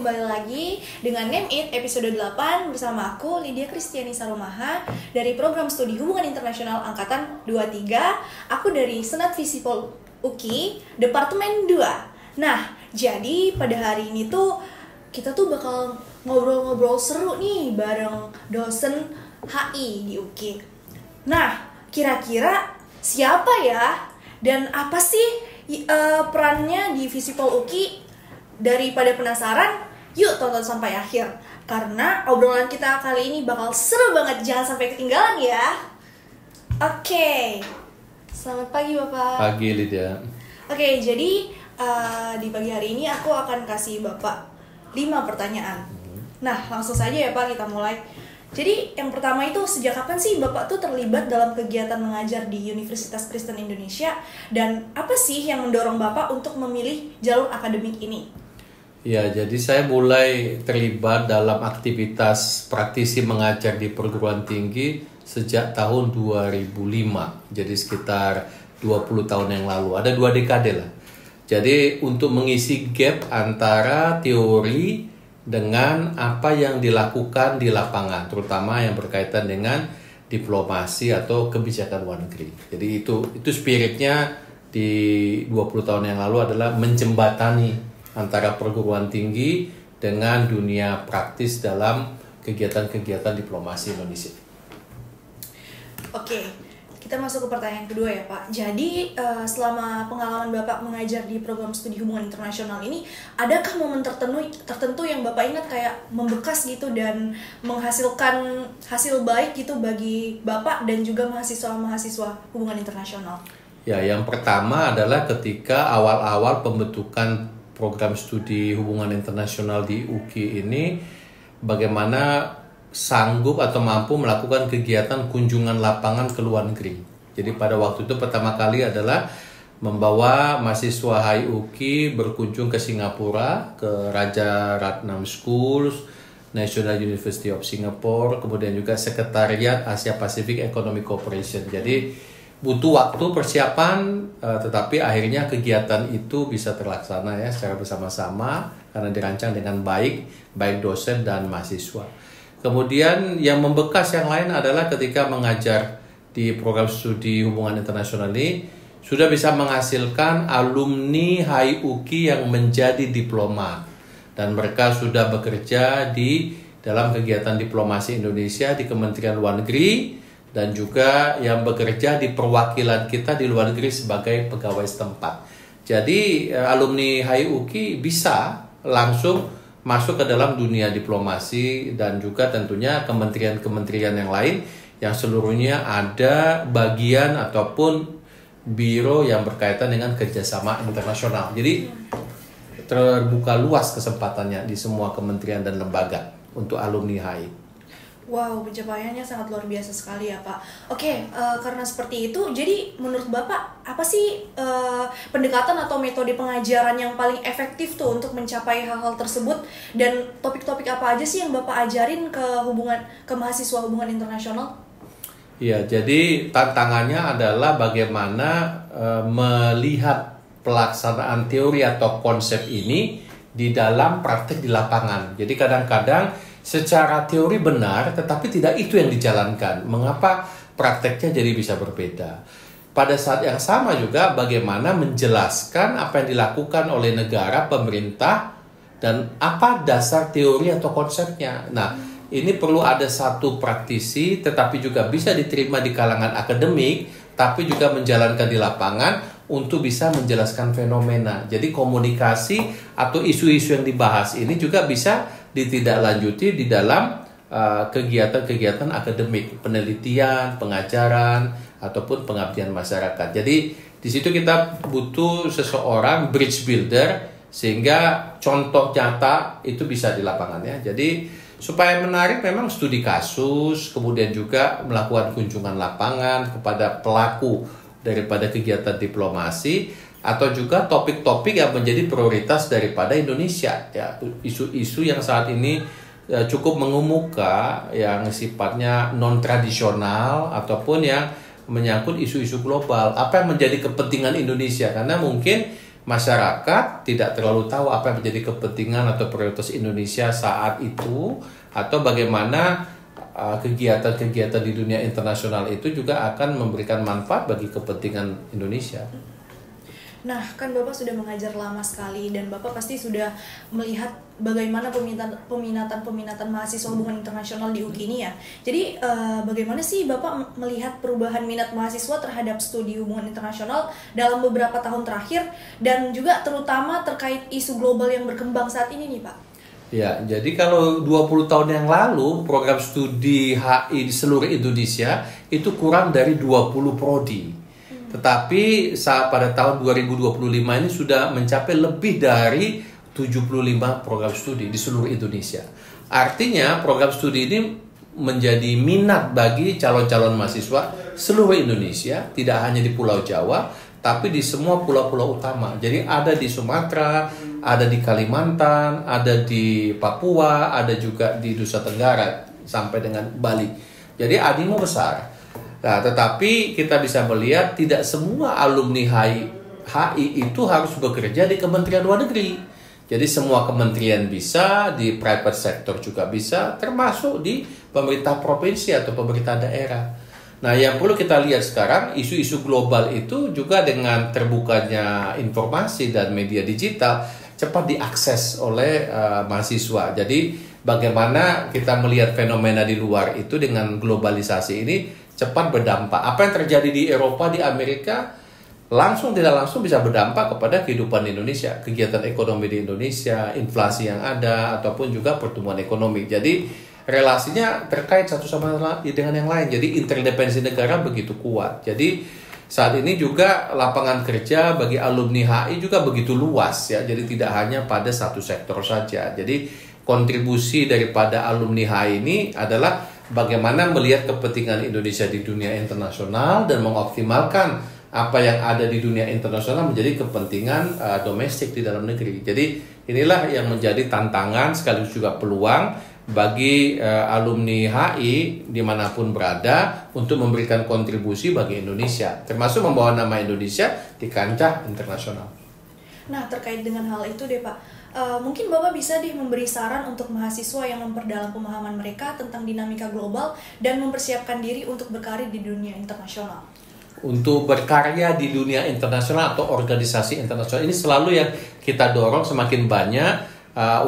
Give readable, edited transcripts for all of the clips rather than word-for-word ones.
kembali lagi dengan Name It episode 8 bersama aku Lydia Kristiani Sarumaha dari program studi Hubungan Internasional Angkatan 23. Aku dari Senat Visipol UKI, Departemen 2. Nah, jadi pada hari ini tuh kita tuh bakal ngobrol-ngobrol seru nih bareng dosen HI di UKI. Nah, kira-kira siapa ya? Dan apa sih perannya di Visipol UKI? Daripada penasaran, yuk tonton sampai akhir. Karena obrolan kita kali ini bakal seru banget, jangan sampai ketinggalan ya. Oke. Selamat pagi Bapak. Pagi Lydia. Oke, jadi di pagi hari ini aku akan kasih Bapak 5 pertanyaan. Nah, langsung saja ya Pak, kita mulai. Jadi yang pertama itu, sejak kapan sih Bapak tuh terlibat dalam kegiatan mengajar di Universitas Kristen Indonesia? Dan apa sih yang mendorong Bapak untuk memilih jalur akademik ini? Ya, jadi saya mulai terlibat dalam aktivitas praktisi mengajar di perguruan tinggi sejak tahun 2005. Jadi sekitar 20 tahun yang lalu. Ada 2 dekade lah. Jadi untuk mengisi gap antara teori dengan apa yang dilakukan di lapangan, terutama yang berkaitan dengan diplomasi atau kebijakan luar negeri. Jadi itu spiritnya di 20 tahun yang lalu adalah menjembatani antara perguruan tinggi dengan dunia praktis dalam kegiatan-kegiatan diplomasi Indonesia. Oke, kita masuk ke pertanyaan kedua ya Pak. Jadi selama pengalaman Bapak mengajar di program studi hubungan internasional ini, adakah momen tertentu yang Bapak ingat kayak membekas gitu dan menghasilkan hasil baik gitu bagi Bapak dan juga mahasiswa-mahasiswa hubungan internasional? Ya, yang pertama adalah ketika awal-awal pembentukan program studi hubungan internasional di UKI ini, bagaimana sanggup atau mampu melakukan kegiatan kunjungan lapangan ke luar negeri. Jadi pada waktu itu pertama kali adalah membawa mahasiswa HI UKI berkunjung ke Singapura, ke Raja Ratnam Schools, National University of Singapore, kemudian juga Sekretariat Asia Pacific Economic Cooperation. Jadi butuh waktu persiapan, tetapi akhirnya kegiatan itu bisa terlaksana ya secara bersama-sama karena dirancang dengan baik dosen dan mahasiswa. Kemudian yang membekas yang lain adalah ketika mengajar di program studi hubungan internasional ini sudah bisa menghasilkan alumni HI UKI yang menjadi diplomat dan mereka sudah bekerja di dalam kegiatan diplomasi Indonesia di Kementerian Luar Negeri dan juga yang bekerja di perwakilan kita di luar negeri sebagai pegawai setempat. Jadi alumni HI UKI bisa langsung masuk ke dalam dunia diplomasi dan juga tentunya kementerian-kementerian yang lain yang seluruhnya ada bagian ataupun biro yang berkaitan dengan kerjasama internasional. Jadi terbuka luas kesempatannya di semua kementerian dan lembaga untuk alumni HI. Wow, pencapaiannya sangat luar biasa sekali ya Pak. Oke, karena seperti itu, jadi menurut Bapak apa sih pendekatan atau metode pengajaran yang paling efektif tuh untuk mencapai hal-hal tersebut, dan topik-topik apa aja sih yang Bapak ajarin ke mahasiswa hubungan internasional? Ya, jadi tantangannya adalah bagaimana melihat pelaksanaan teori atau konsep ini di dalam praktek di lapangan. Jadi kadang-kadang secara teori benar, tetapi tidak itu yang dijalankan. Mengapa prakteknya jadi bisa berbeda? Pada saat yang sama juga bagaimana menjelaskan apa yang dilakukan oleh negara, pemerintah, dan apa dasar teori atau konsepnya. Nah, ini perlu ada satu praktisi, tetapi juga bisa diterima di kalangan akademik, tapi juga menjalankan di lapangan untuk bisa menjelaskan fenomena. Jadi komunikasi atau isu-isu yang dibahas ini juga bisa ditindaklanjuti di dalam kegiatan-kegiatan akademik, penelitian, pengajaran, ataupun pengabdian masyarakat. Jadi di situ kita butuh seseorang bridge builder sehingga contoh nyata itu bisa di lapangan ya. Jadi supaya menarik memang studi kasus, kemudian juga melakukan kunjungan lapangan kepada pelaku daripada kegiatan diplomasi, atau juga topik-topik yang menjadi prioritas daripada Indonesia ya, isu-isu yang saat ini cukup mengemuka yang sifatnya non tradisional ataupun yang menyangkut isu-isu global. Apa yang menjadi kepentingan Indonesia, karena mungkin masyarakat tidak terlalu tahu apa yang menjadi kepentingan atau prioritas Indonesia saat itu, atau bagaimana kegiatan-kegiatan di dunia internasional itu juga akan memberikan manfaat bagi kepentingan Indonesia. Nah, kan Bapak sudah mengajar lama sekali dan Bapak pasti sudah melihat bagaimana peminatan mahasiswa hubungan internasional di UKI ini ya. Jadi bagaimana sih Bapak melihat perubahan minat mahasiswa terhadap studi hubungan internasional dalam beberapa tahun terakhir, dan juga terutama terkait isu global yang berkembang saat ini nih Pak? Ya, jadi kalau 20 tahun yang lalu program studi HI di seluruh Indonesia itu kurang dari 20 prodi. Tetapi pada tahun 2025 ini sudah mencapai lebih dari 75 program studi di seluruh Indonesia. Artinya program studi ini menjadi minat bagi calon-calon mahasiswa seluruh Indonesia, tidak hanya di Pulau Jawa, tapi di semua pulau-pulau utama. Jadi ada di Sumatera, ada di Kalimantan, ada di Papua, ada juga di Nusa Tenggara, sampai dengan Bali. Jadi animo besar. Nah, tetapi kita bisa melihat tidak semua alumni HI itu harus bekerja di Kementerian Luar Negeri. Jadi semua kementerian bisa, di private sector juga bisa, termasuk di pemerintah provinsi atau pemerintah daerah. Nah, yang perlu kita lihat sekarang, isu-isu global itu juga dengan terbukanya informasi dan media digital cepat diakses oleh mahasiswa. Jadi bagaimana kita melihat fenomena di luar itu dengan globalisasi ini cepat berdampak. Apa yang terjadi di Eropa, di Amerika, langsung tidak langsung bisa berdampak kepada kehidupan Indonesia, kegiatan ekonomi di Indonesia, inflasi yang ada, ataupun juga pertumbuhan ekonomi. Jadi relasinya terkait satu sama lain dengan yang lain. Jadi interdependensi negara begitu kuat. Jadi saat ini juga lapangan kerja bagi alumni HI juga begitu luas ya. Jadi tidak hanya pada satu sektor saja. Jadi kontribusi daripada alumni HI ini adalah bagaimana melihat kepentingan Indonesia di dunia internasional dan mengoptimalkan apa yang ada di dunia internasional menjadi kepentingan domestik di dalam negeri. Jadi inilah yang menjadi tantangan sekaligus juga peluang bagi alumni HI dimanapun berada untuk memberikan kontribusi bagi Indonesia, termasuk membawa nama Indonesia di kancah internasional. Nah, terkait dengan hal itu deh Pak, mungkin Bapak bisa memberi saran untuk mahasiswa yang memperdalam pemahaman mereka tentang dinamika global dan mempersiapkan diri untuk berkarir di dunia internasional. Untuk berkarya di dunia internasional atau organisasi internasional ini selalu yang kita dorong, semakin banyak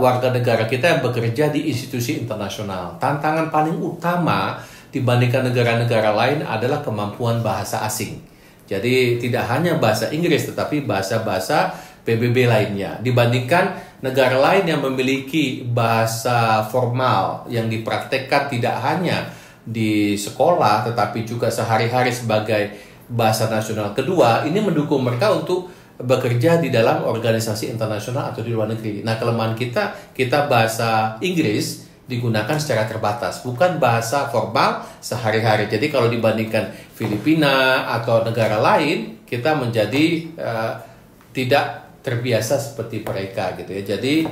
warga negara kita yang bekerja di institusi internasional. Tantangan paling utama dibandingkan negara-negara lain adalah kemampuan bahasa asing. Jadi tidak hanya bahasa Inggris tetapi bahasa-bahasa PBB lainnya. Dibandingkan negara lain yang memiliki bahasa formal yang dipraktekkan tidak hanya di sekolah tetapi juga sehari-hari sebagai bahasa nasional. Kedua, ini mendukung mereka untuk bekerja di dalam organisasi internasional atau di luar negeri. Nah, kelemahan kita bahasa Inggris digunakan secara terbatas, bukan bahasa formal sehari-hari. Jadi kalau dibandingkan Filipina atau negara lain, kita menjadi tidak terbiasa seperti mereka gitu ya. Jadi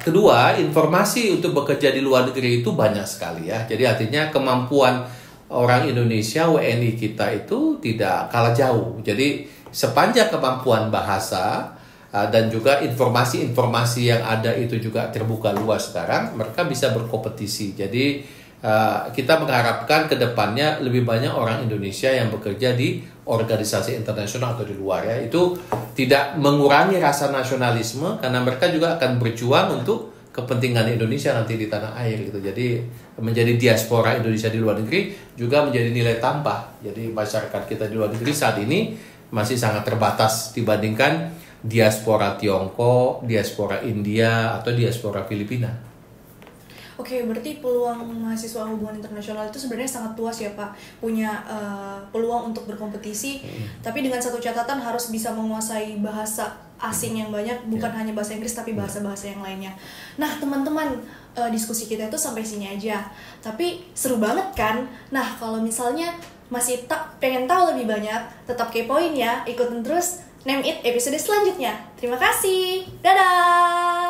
kedua, informasi untuk bekerja di luar negeri itu banyak sekali ya. Jadi artinya kemampuan orang Indonesia, WNI kita itu tidak kalah jauh. Jadi sepanjang kemampuan bahasa dan juga informasi-informasi yang ada itu juga terbuka luas sekarang, mereka bisa berkompetisi. Jadi kita mengharapkan ke depannya lebih banyak orang Indonesia yang bekerja di organisasi internasional atau di luar ya. Itu tidak mengurangi rasa nasionalisme karena mereka juga akan berjuang untuk kepentingan Indonesia nanti di tanah air gitu. Jadi menjadi diaspora Indonesia di luar negeri juga menjadi nilai tambah. Jadi masyarakat kita di luar negeri saat ini masih sangat terbatas dibandingkan diaspora Tiongkok, diaspora India, atau diaspora Filipina. Oke, berarti peluang mahasiswa hubungan internasional itu sebenarnya sangat luas ya Pak. Punya peluang untuk berkompetisi, tapi dengan satu catatan harus bisa menguasai bahasa asing yang banyak, bukan hanya bahasa Inggris tapi bahasa-bahasa yang lainnya. Nah teman-teman, diskusi kita itu sampai sini aja. Tapi seru banget kan? Nah kalau misalnya masih pengen tahu lebih banyak, tetap kepoin ya, ikutin terus Name It episode selanjutnya. Terima kasih, dadah!